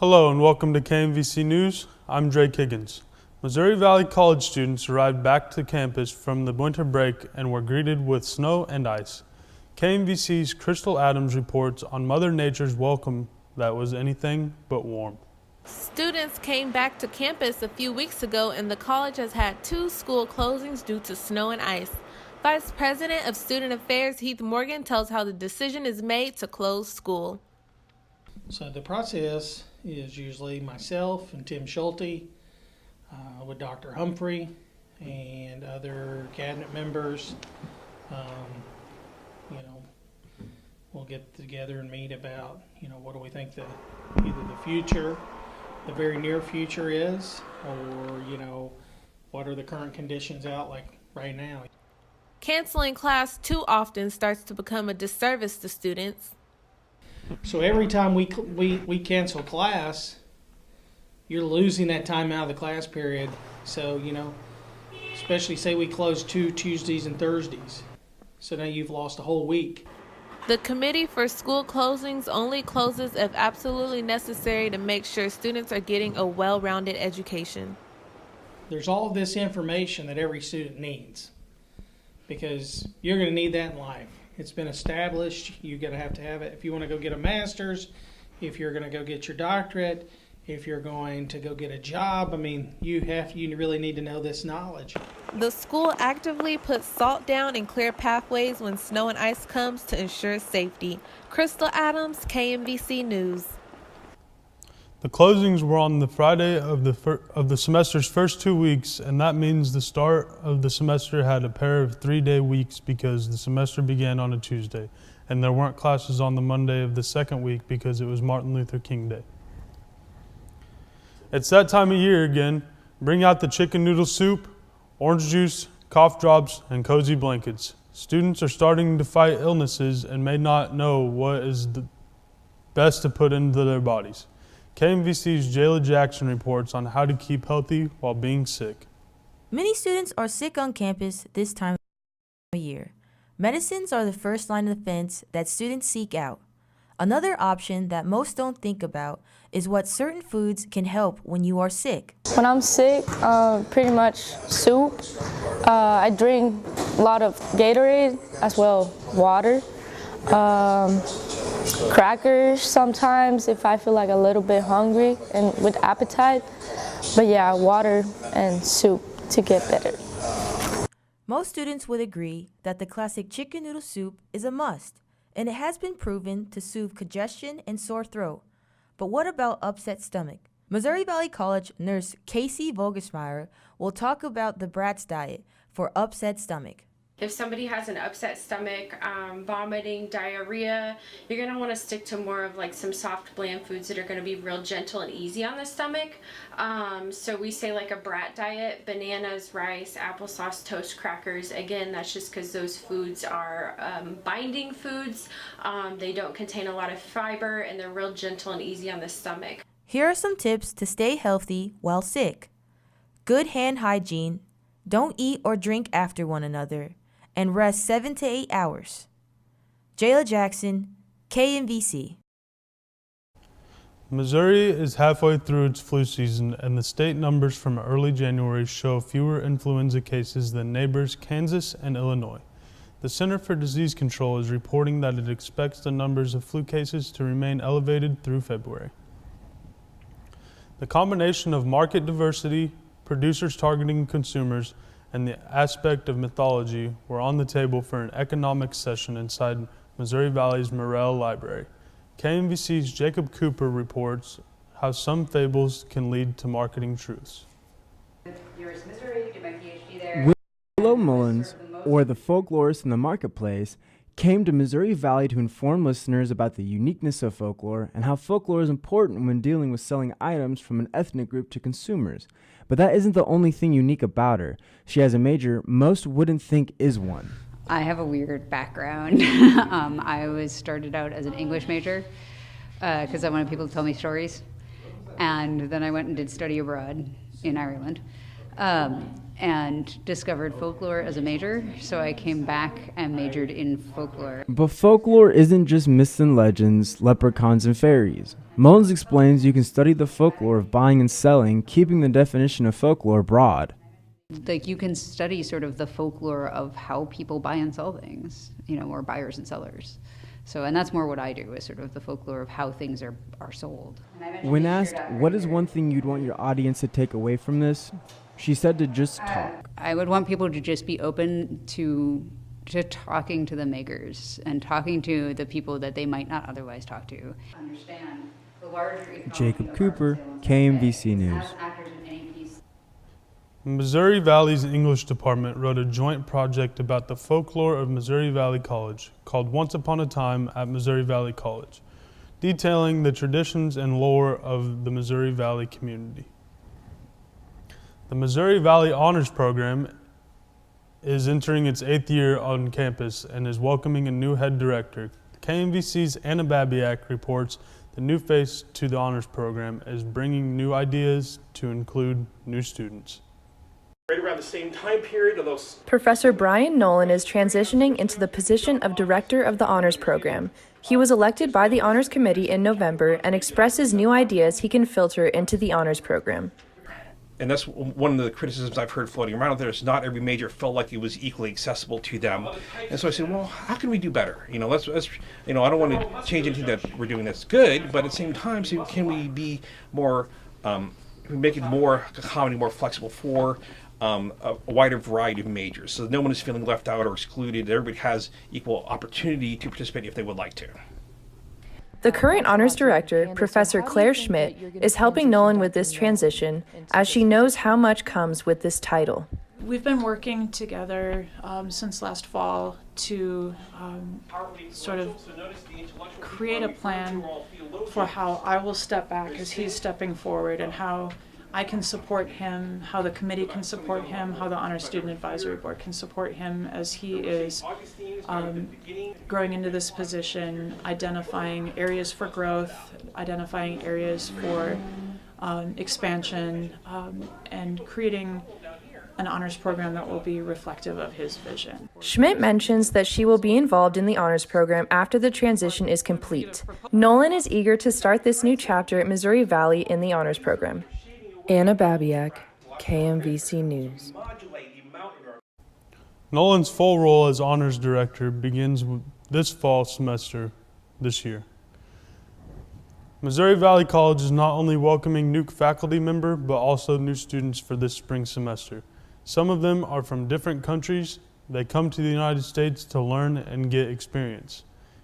Hello and welcome to KMVC News. I'm Drake Higgins. Missouri Valley College students arrived back to campus from the winter break and were greeted with snow and ice. KMVC's Crystal Adams reports on Mother Nature's welcome that was anything but warm. Students came back to campus a few weeks ago and the college has had 2 school closings due to snow and ice. Vice President of Student Affairs Heath Morgan tells how the decision is made to close school. So the process is usually myself and Tim Schulte with Dr. Humphrey and other cabinet members. We'll get together and meet about, what do we think either the future, the very near future is, or, what are the current conditions out like right now. Canceling class too often starts to become a disservice to students. So every time we cancel class, you're losing that time out of the class period. So, especially say we close 2 Tuesdays and Thursdays. So now you've lost a whole week. The committee for school closings only closes if absolutely necessary to make sure students are getting a well-rounded education. There's all of this information that every student needs because you're going to need that in life. It's been established. You're going to have it if you want to go get a master's, if you're going to go get your doctorate, if you're going to go get a job. You really need to know this knowledge. The school actively puts salt down and clear pathways when snow and ice comes to ensure safety. Crystal Adams, KMVC News. The closings were on the Friday of the semester's first 2 weeks, and that means the start of the semester had a pair of 3-day weeks because the semester began on a Tuesday, and there weren't classes on the Monday of the second week because it was Martin Luther King Day. It's that time of year again. Bring out the chicken noodle soup, orange juice, cough drops, and cozy blankets. Students are starting to fight illnesses and may not know what is the best to put into their bodies. KMVC's Jayla Jackson reports on how to keep healthy while being sick. Many students are sick on campus this time of year. Medicines are the first line of defense that students seek out. Another option that most don't think about is what certain foods can help when you are sick. When I'm sick, pretty much soup. I drink a lot of Gatorade, as well water. Crackers sometimes if I feel like a little bit hungry and with appetite. But yeah, water and soup to get better. Most students would agree that the classic chicken noodle soup is a must, and it has been proven to soothe congestion and sore throat. But what about upset stomach? Missouri Valley College nurse Casey Vogelschmeyer will talk about the Bratz diet for upset stomach. If somebody has an upset stomach, vomiting, diarrhea, you're going to want to stick to more of like some soft, bland foods that are going to be real gentle and easy on the stomach. So we say like a brat diet: bananas, rice, applesauce, toast, crackers. Again, that's just because those foods are binding foods. They don't contain a lot of fiber and they're real gentle and easy on the stomach. Here are some tips to stay healthy while sick. Good hand hygiene. Don't eat or drink after one another. And rest 7 to 8 hours. Jayla Jackson, KMVC. Missouri is halfway through its flu season, and the state numbers from early January show fewer influenza cases than neighbors Kansas and Illinois. The Center for Disease Control is reporting that it expects the numbers of flu cases to remain elevated through February. The combination of market diversity, producers targeting consumers, and the aspect of mythology were on the table for an economics session inside Missouri Valley's Morrell Library. KMVC's Jacob Cooper reports how some fables can lead to marketing truths. University of Missouri, did my PhD there. Willow Mullins, or the folklorist in the marketplace, came to Missouri Valley to inform listeners about the uniqueness of folklore and how folklore is important when dealing with selling items from an ethnic group to consumers. But that isn't the only thing unique about her. She has a major most wouldn't think is one. I have a weird background. I started out as an English major because I wanted people to tell me stories. And then I went and did study abroad in Ireland. and discovered folklore as a major. So I came back and majored in folklore. But folklore isn't just myths and legends, leprechauns, and fairies. Mullins explains you can study the folklore of buying and selling, keeping the definition of folklore broad. Like, you can study sort of the folklore of how people buy and sell things, or buyers and sellers. So, and that's more what I do, is sort of the folklore of how things are sold. When asked, what is one thing you'd want your audience to take away from this, she said to just talk. I would want people to just be open to talking to the makers and talking to the people that they might not otherwise talk to. Understand the larger economy. Jacob Cooper, KMVC News. Missouri Valley's English department wrote a joint project about the folklore of Missouri Valley College called Once Upon a Time at Missouri Valley College, detailing the traditions and lore of the Missouri Valley community. The Missouri Valley Honors Program is entering its 8th year on campus and is welcoming a new head director. KMVC's Anna Babiak reports the new face to the honors program is bringing new ideas to include new students. Right around the same time period of those. Professor Brian Nolan is transitioning into the position of director of the honors program. He was elected by the honors committee in November and expresses new ideas he can filter into the honors program. And that's one of the criticisms I've heard floating around out there, is not every major felt like it was equally accessible to them. And so I said, well, how can we do better? Let's I don't want to change anything that we're doing that's good, but at the same time, so can we be more, make it more accommodating, more flexible for a wider variety of majors, so no one is feeling left out or excluded. Everybody has equal opportunity to participate if they would like to. The current honors director, Professor Claire Schmidt, is helping Nolan with this transition, as she knows how much comes with this title. We've been working together since last fall to sort of create a plan for how I will step back as he's stepping forward, and how I can support him, how the committee can support him, how the Honor Student Advisory Board can support him as he is growing into this position, identifying areas for growth, identifying areas for expansion, and creating an honors program that will be reflective of his vision. Schmidt mentions that she will be involved in the honors program after the transition is complete. Nolan is eager to start this new chapter at Missouri Valley in the honors program. Anna Babiak, KMVC News. Nolan's full role as honors director begins this fall semester this year. Missouri Valley College is not only welcoming new faculty member, but also new students for this spring semester. Some of them are from different countries. They come to the United States to learn and get experience.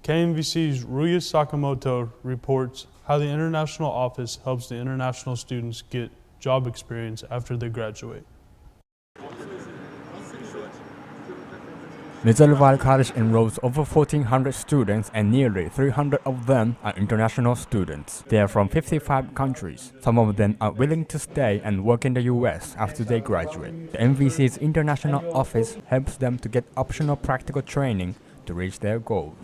KMVC's Ruya Sakamoto reports how the international office helps the international students get job experience after they graduate. Missouri Valley College enrolls over 1,400 students, and nearly 300 of them are international students. They are from 55 countries. Some of them are willing to stay and work in the U.S. after they graduate. The MVC's international office helps them to get optional practical training to reach their goals.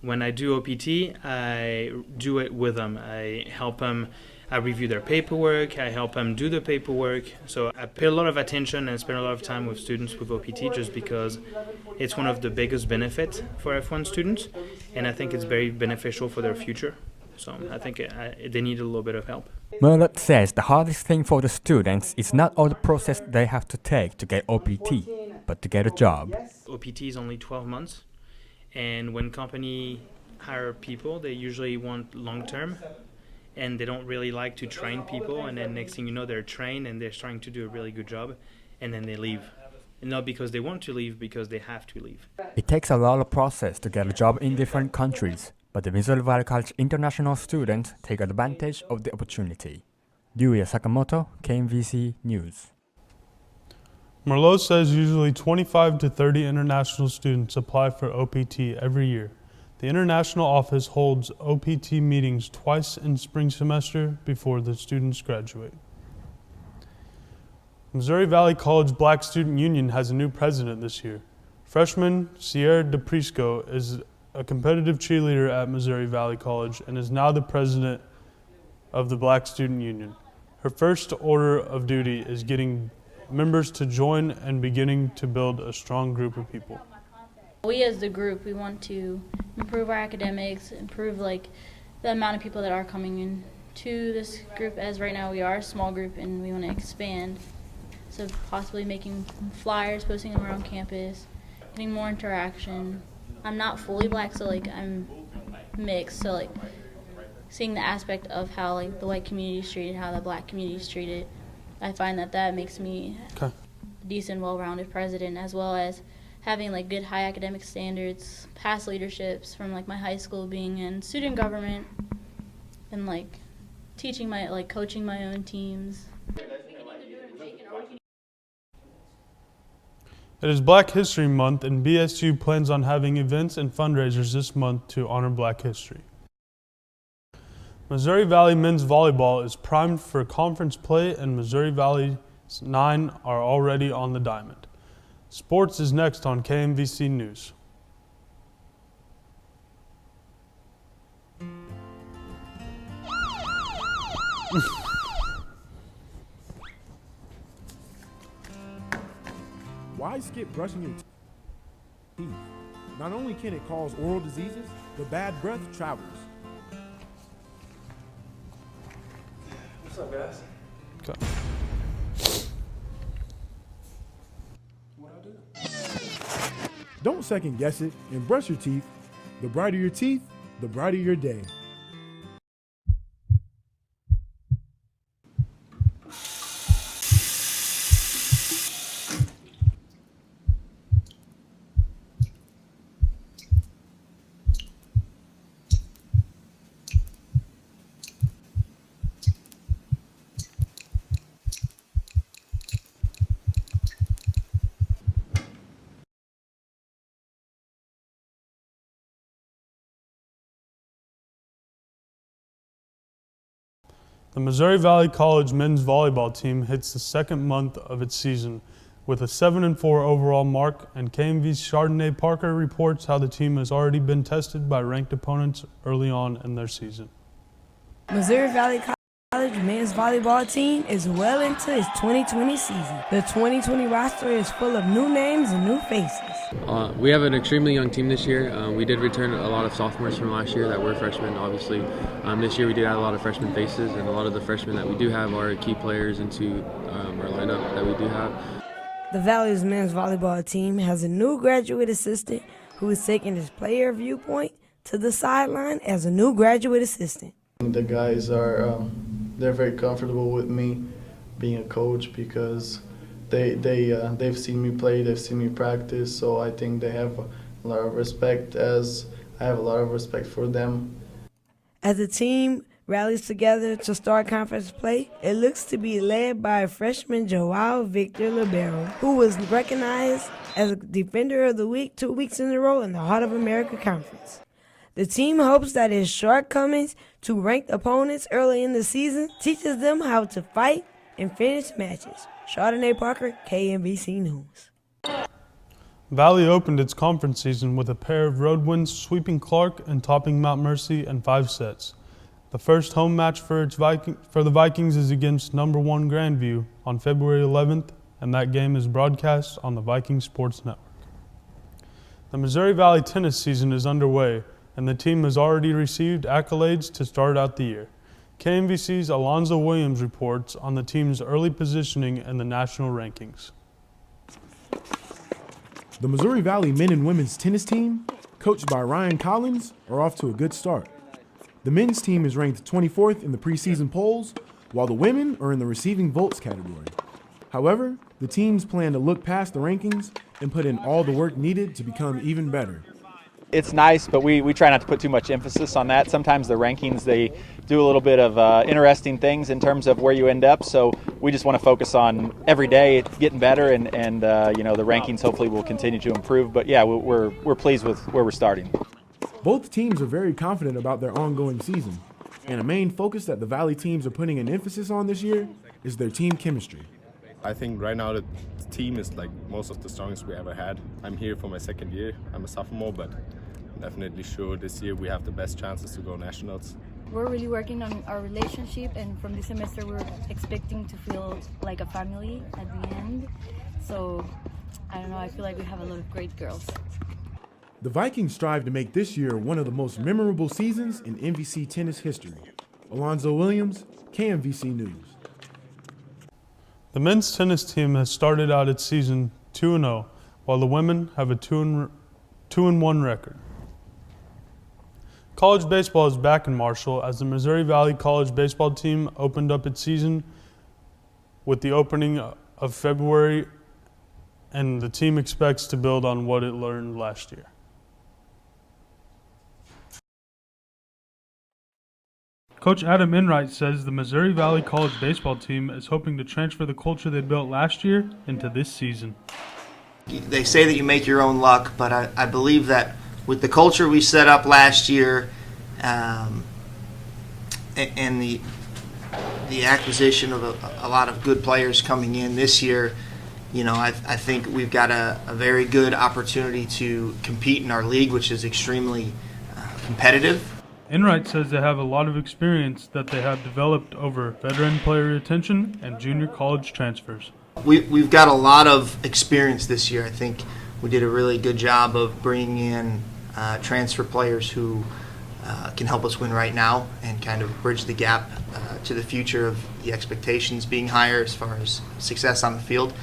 When I do OPT, I do it with them. I help them. I review their paperwork, I help them do the paperwork. So I pay a lot of attention and spend a lot of time with students with OPT, just because it's one of the biggest benefits for F1 students, and I think it's very beneficial for their future. So I think they need a little bit of help. Merlot says the hardest thing for the students is not all the process they have to take to get OPT, but to get a job. OPT is only 12 months, and when company hire people, they usually want long-term. And they don't really like to train people, and then next thing you know, they're trained and they're trying to do a really good job, and then they leave. And not because they want to leave, because they have to leave. It takes a lot of process to get a job in different countries, but the Missouri Valley College international students take advantage of the opportunity. Yuya Sakamoto, KMVC News. Merlot says usually 25 to 30 international students apply for OPT every year. The international office holds OPT meetings twice in spring semester before the students graduate. Missouri Valley College Black Student Union has a new president this year. Freshman Sierra DePrisco is a competitive cheerleader at Missouri Valley College and is now the president of the Black Student Union. Her first order of duty is getting members to join and beginning to build a strong group of people. We as the group, we want to improve our academics, improve like the amount of people that are coming in to this group, as right now we are a small group and we want to expand. So possibly making flyers, posting them around campus, getting more interaction. I'm not fully black, so like I'm mixed, so like seeing the aspect of how like the white community is treated, how the black community is treated, I find that makes me a decent, well-rounded president, as well as having like good high academic standards, past leaderships from like my high school, being in student government, and like coaching my own teams. It is Black History Month, and BSU plans on having events and fundraisers this month to honor Black history. Missouri Valley men's volleyball is primed for conference play, and Missouri Valley's 9 are already on the diamond. Sports is next on KMVC News. Why skip brushing your teeth? Not only can it cause oral diseases, but bad breath travels. What's up, guys? Okay. Don't second guess it and brush your teeth. The brighter your teeth, the brighter your day. The Missouri Valley College men's volleyball team hits the second month of its season with a 7-4 overall mark, and KMV's Chardonnay Parker reports how the team has already been tested by ranked opponents early on in their season. Missouri Valley College men's volleyball team is well into its 2020 season. The 2020 roster is full of new names and new faces. We have an extremely young team this year. We did return a lot of sophomores from last year that were freshmen, obviously. This year we did add a lot of freshman faces, and a lot of the freshmen that we do have are key players into our lineup that we do have. The Valley's men's volleyball team has a new graduate assistant who is taking his player viewpoint to the sideline as a new graduate assistant. The guys are they're very comfortable with me being a coach because they've seen me play, they've seen me practice, so I think they have a lot of respect, as I have a lot of respect for them. As the team rallies together to start conference play, it looks to be led by freshman Joao Victor Libero, who was recognized as a Defender of the Week 2 weeks in a row in the Heart of America Conference. The team hopes that his shortcomings to ranked opponents early in the season teaches them how to fight and finish matches. Chardonnay Parker, KMVC News. Valley opened its conference season with a pair of road wins, sweeping Clark and topping Mount Mercy in 5 sets. The first home match for the Vikings is against number 1 Grandview on February 11th, and that game is broadcast on the Viking Sports Network. The Missouri Valley tennis season is underway, and the team has already received accolades to start out the year. KMVC's Alonzo Williams reports on the team's early positioning in the national rankings. The Missouri Valley men and women's tennis team, coached by Ryan Collins, are off to a good start. The men's team is ranked 24th in the preseason polls, while the women are in the receiving votes category. However, the teams plan to look past the rankings and put in all the work needed to become even better. It's nice, but we try not to put too much emphasis on that. Sometimes the rankings, they do a little bit of interesting things in terms of where you end up, so we just want to focus on every day getting better, and the rankings hopefully will continue to improve. But yeah, we're pleased with where we're starting. Both teams are very confident about their ongoing season, and a main focus that the Valley teams are putting an emphasis on this year is their team chemistry. I think right now the team is like most of the strongest we ever had. I'm here for my second year. I'm a sophomore, but I'm definitely sure this year we have the best chances to go nationals. We're really working on our relationship, and from this semester we're expecting to feel like a family at the end. So, I don't know, I feel like we have a lot of great girls. The Vikings strive to make this year one of the most memorable seasons in MVC tennis history. Alonzo Williams, KMVC News. The men's tennis team has started out its season 2-0, while the women have a 2-1 record. College baseball is back in Marshall as the Missouri Valley College baseball team opened up its season with the opening of February, and the team expects to build on what it learned last year. Coach Adam Enright says the Missouri Valley College baseball team is hoping to transfer the culture they built last year into this season. They say that you make your own luck, but I believe that with the culture we set up last year and the acquisition of a lot of good players coming in this year, you know, I think we've got a very good opportunity to compete in our league, which is extremely competitive. Enright says they have a lot of experience that they have developed over veteran player retention and junior college transfers. We've got a lot of experience this year. I think we did a really good job of bringing in transfer players who can help us win right now and kind of bridge the gap to the future of the expectations being higher as far as success on the field.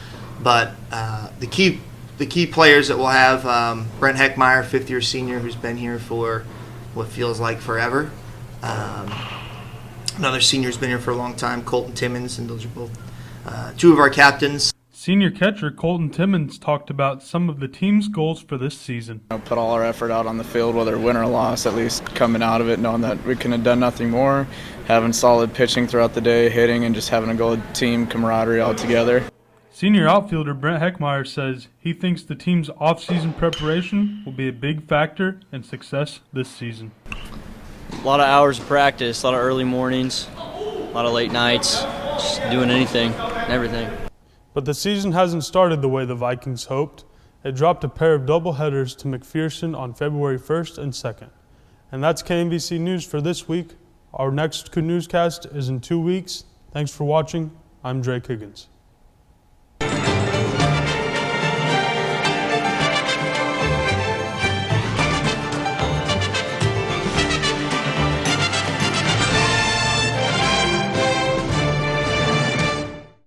But the key players that we'll have, Brent Heckmeyer, fifth-year senior, who's been here for what feels like forever. Another senior who's been here for a long time, Colton Timmons, and those are both two of our captains. Senior catcher Colton Timmons talked about some of the team's goals for this season. Put all our effort out on the field, whether win or loss, at least coming out of it, knowing that we couldn't have done nothing more, having solid pitching throughout the day, hitting, and just having a good team camaraderie all together. Senior outfielder Brent Heckmeyer says he thinks the team's off-season preparation will be a big factor in success this season. A lot of hours of practice, a lot of early mornings, a lot of late nights, just doing anything and everything. But the season hasn't started the way the Vikings hoped. They dropped a pair of doubleheaders to McPherson on February 1st and 2nd. And that's KMVC News for this week. Our next newscast is in 2 weeks. Thanks for watching. I'm Drake Higgins.